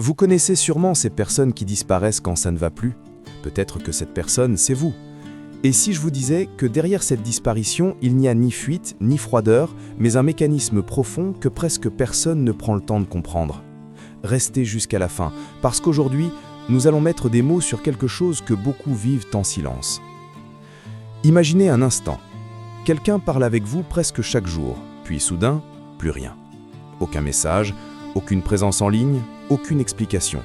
Vous connaissez sûrement ces personnes qui disparaissent quand ça ne va plus. Peut-être que cette personne, c'est vous. Et si je vous disais que derrière cette disparition, il n'y a ni fuite, ni froideur, mais un mécanisme profond que presque personne ne prend le temps de comprendre. Restez jusqu'à la fin, parce qu'aujourd'hui, nous allons mettre des mots sur quelque chose que beaucoup vivent en silence. Imaginez un instant. Quelqu'un parle avec vous presque chaque jour, puis soudain, plus rien. Aucun message, aucune présence en ligne, aucune explication.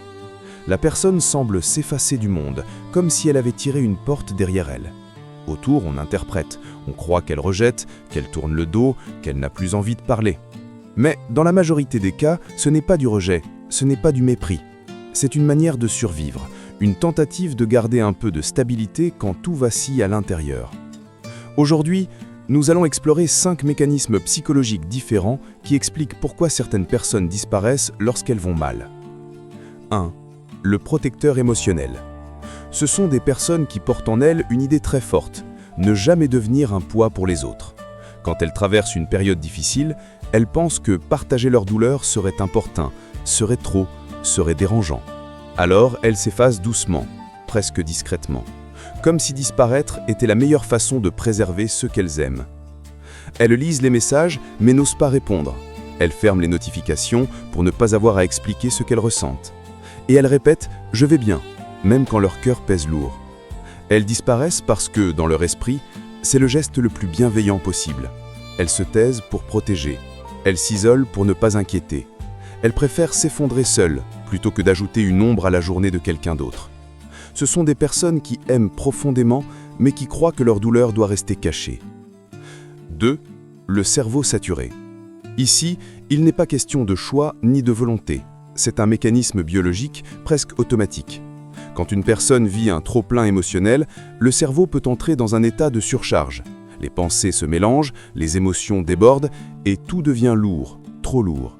La personne semble s'effacer du monde, comme si elle avait tiré une porte derrière elle. Autour, on interprète, on croit qu'elle rejette, qu'elle tourne le dos, qu'elle n'a plus envie de parler. Mais dans la majorité des cas, ce n'est pas du rejet, ce n'est pas du mépris. C'est une manière de survivre, une tentative de garder un peu de stabilité quand tout vacille à l'intérieur. Aujourd'hui, nous allons explorer 5 mécanismes psychologiques différents qui expliquent pourquoi certaines personnes disparaissent lorsqu'elles vont mal. 1. Le protecteur émotionnel. Ce sont des personnes qui portent en elles une idée très forte, ne jamais devenir un poids pour les autres. Quand elles traversent une période difficile, elles pensent que partager leur douleur serait importun, serait trop, serait dérangeant. Alors elles s'effacent doucement, presque discrètement, comme si disparaître était la meilleure façon de préserver ceux qu'elles aiment. Elles lisent les messages mais n'osent pas répondre. Elles ferment les notifications pour ne pas avoir à expliquer ce qu'elles ressentent. Et elles répètent « je vais bien », même quand leur cœur pèse lourd. Elles disparaissent parce que, dans leur esprit, c'est le geste le plus bienveillant possible. Elles se taisent pour protéger. Elles s'isolent pour ne pas inquiéter. Elles préfèrent s'effondrer seules, plutôt que d'ajouter une ombre à la journée de quelqu'un d'autre. Ce sont des personnes qui aiment profondément, mais qui croient que leur douleur doit rester cachée. 2. Le cerveau saturé. Ici, il n'est pas question de choix ni de volonté. C'est un mécanisme biologique presque automatique. Quand une personne vit un trop-plein émotionnel, le cerveau peut entrer dans un état de surcharge. Les pensées se mélangent, les émotions débordent et tout devient lourd, trop lourd.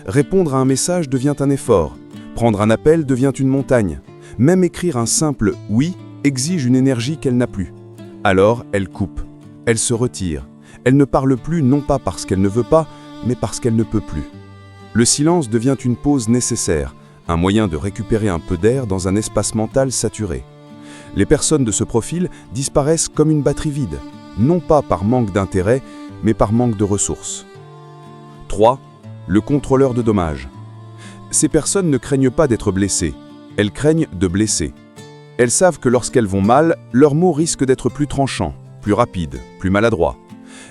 Répondre à un message devient un effort. Prendre un appel devient une montagne. Même écrire un simple « oui » exige une énergie qu'elle n'a plus. Alors, elle coupe. Elle se retire. Elle ne parle plus non pas parce qu'elle ne veut pas, mais parce qu'elle ne peut plus. Le silence devient une pause nécessaire, un moyen de récupérer un peu d'air dans un espace mental saturé. Les personnes de ce profil disparaissent comme une batterie vide, non pas par manque d'intérêt, mais par manque de ressources. 3. Le contrôleur de dommages. Ces personnes ne craignent pas d'être blessées, elles craignent de blesser. Elles savent que lorsqu'elles vont mal, leurs mots risquent d'être plus tranchants, plus rapides, plus maladroits.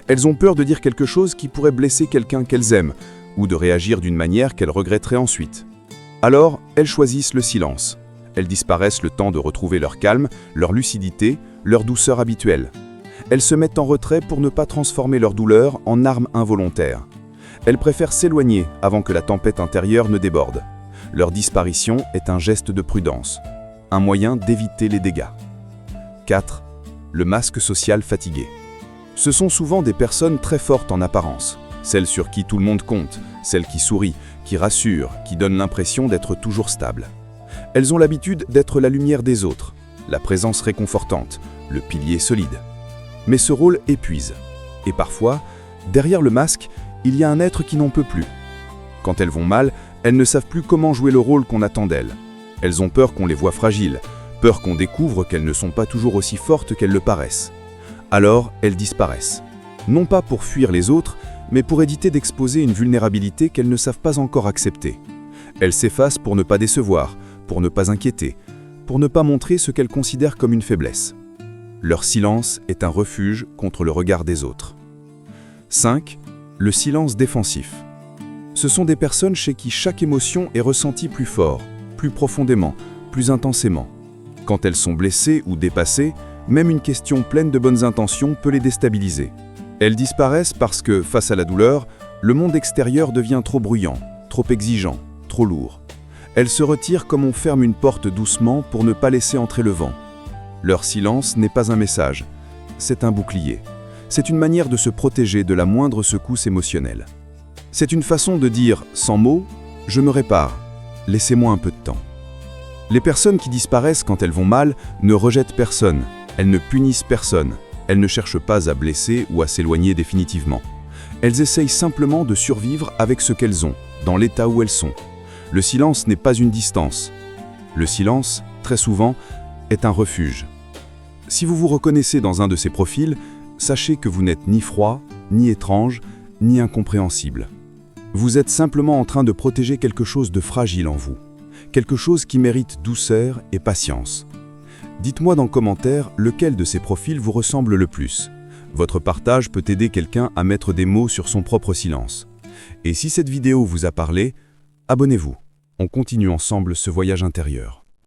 Elles ont peur de dire quelque chose qui pourrait blesser quelqu'un qu'elles aiment, ou de réagir d'une manière qu'elles regretteraient ensuite. Alors, elles choisissent le silence. Elles disparaissent le temps de retrouver leur calme, leur lucidité, leur douceur habituelle. Elles se mettent en retrait pour ne pas transformer leur douleur en arme involontaire. Elles préfèrent s'éloigner avant que la tempête intérieure ne déborde. Leur disparition est un geste de prudence, un moyen d'éviter les dégâts. 4. Le masque social fatigué. Ce sont souvent des personnes très fortes en apparence, celles sur qui tout le monde compte, celles qui sourient, qui rassurent, qui donnent l'impression d'être toujours stables. Elles ont l'habitude d'être la lumière des autres, la présence réconfortante, le pilier solide. Mais ce rôle épuise. Et parfois, derrière le masque, il y a un être qui n'en peut plus. Quand elles vont mal, elles ne savent plus comment jouer le rôle qu'on attend d'elles. Elles ont peur qu'on les voie fragiles, peur qu'on découvre qu'elles ne sont pas toujours aussi fortes qu'elles le paraissent. Alors, elles disparaissent. Non pas pour fuir les autres, mais pour éviter d'exposer une vulnérabilité qu'elles ne savent pas encore accepter. Elles s'effacent pour ne pas décevoir, pour ne pas inquiéter, pour ne pas montrer ce qu'elles considèrent comme une faiblesse. Leur silence est un refuge contre le regard des autres. 5. Le silence défensif. Ce sont des personnes chez qui chaque émotion est ressentie plus fort, plus profondément, plus intensément. Quand elles sont blessées ou dépassées, même une question pleine de bonnes intentions peut les déstabiliser. Elles disparaissent parce que, face à la douleur, le monde extérieur devient trop bruyant, trop exigeant, trop lourd. Elles se retirent comme on ferme une porte doucement pour ne pas laisser entrer le vent. Leur silence n'est pas un message, c'est un bouclier. C'est une manière de se protéger de la moindre secousse émotionnelle. C'est une façon de dire, sans mots, « je me répare, laissez-moi un peu de temps ». Les personnes qui disparaissent quand elles vont mal ne rejettent personne, elles ne punissent personne, elles ne cherchent pas à blesser ou à s'éloigner définitivement. Elles essayent simplement de survivre avec ce qu'elles ont, dans l'état où elles sont. Le silence n'est pas une distance. Le silence, très souvent, est un refuge. Si vous vous reconnaissez dans un de ces profils, sachez que vous n'êtes ni froid, ni étrange, ni incompréhensible. Vous êtes simplement en train de protéger quelque chose de fragile en vous, quelque chose qui mérite douceur et patience. Dites-moi dans le commentaire lequel de ces profils vous ressemble le plus. Votre partage peut aider quelqu'un à mettre des mots sur son propre silence. Et si cette vidéo vous a parlé, abonnez-vous. On continue ensemble ce voyage intérieur.